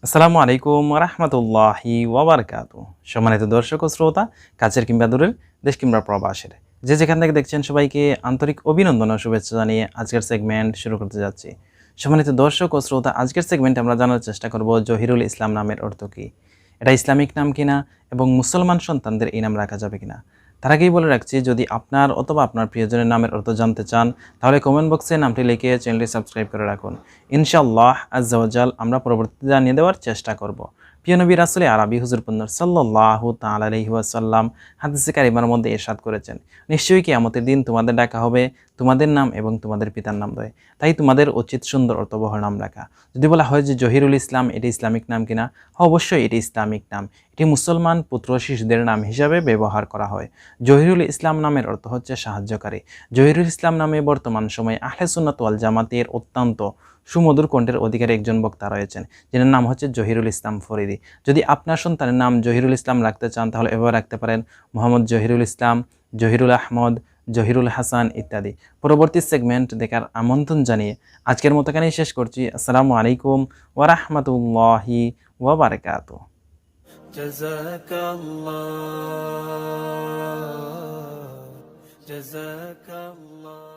আসসালামু আলাইকুম রাহমাতুল্লাহি ওয়া বারাকাতুহু। সম্মানিত দর্শক ও শ্রোতা, কাছের কিংবা দূরের, দেশ কিংবা প্রবাসের, যে যেখান থেকে দেখছেন সবাইকে আন্তরিক অভিনন্দন ও শুভেচ্ছা জানিয়ে আজকের সেগমেন্ট শুরু করতে যাচ্ছি। সম্মানিত দর্শক ও শ্রোতা, আজকের সেগমেন্টে আমরা জানার চেষ্টা করব জহিরুল ইসলাম নামের অর্থ কী, এটা ইসলামিক নাম কিনা এবং মুসলমান সন্তানদের এই নাম রাখা যাবে কিনা। তার আগেই বলে রাখছি, যদি আপনার অথবা আপনার প্রিয়জনের নামের অর্থ জানতে চান তাহলে কমেন্ট বক্সে নামটি লিখে চ্যানেলটি সাবস্ক্রাইব করে রাখুন। ইনশাআল্লাহ আজ্জা ওয়া জাল আমরা পরবর্তীতে জানিয়ে দেওয়ার চেষ্টা করব। প্রিয় নবী রাসূল আরবি হুজুর পুন্নর সাল্লাল্লাহু তাআলা আলাইহি ওয়াসাল্লাম হাদিসে কারিমার মধ্যে ইরশাদ করেছেন, নিশ্চয়ই কিয়ামতের দিন তোমাদের ডাকা হবে তোমাদের নাম এবং তোমাদের পিতার নাম ধরে, তাই তোমাদের উচিত সুন্দর অর্থবহ নাম রাখা। যদি বলা হয় যে জহিরুল ইসলাম এটি ইসলামিক নাম কিনা, অবশ্যই এটি ইসলামিক নাম। এটি মুসলমান পুত্র শিশুদের নাম হিসাবে ব্যবহার করা হয়। জহিরুল ইসলাম নামের অর্থ হচ্ছে সাহায্যকারী। জহিরুল ইসলাম নামে বর্তমান সময়ে আহলে সুন্নাত ওয়াল জামাতের অত্যন্ত সুমধুর কণ্ঠের অধিকারী একজন বক্তা রয়েছেন, যিনার নাম হচ্ছে জহিরুল ইসলাম ফরিদি। যদি আপনার সন্তানের নাম জহিরুল ইসলাম রাখতে চান তাহলে এভাবে রাখতে পারেন: মোহাম্মদ জহিরুল ইসলাম, জহিরুল আহমদ, জহিরুল হাসান ইত্যাদি। পরবর্তী সেগমেন্ট দেখার আমন্ত্রণ জানিয়ে আজকের মতো এখানেই শেষ করছি। আসসালামু আলাইকুম ওয়া রাহমাতুল্লাহি ওয়া বারাকাতুহু। জাযাকাল্লাহ, জাযাকাল্লাহ।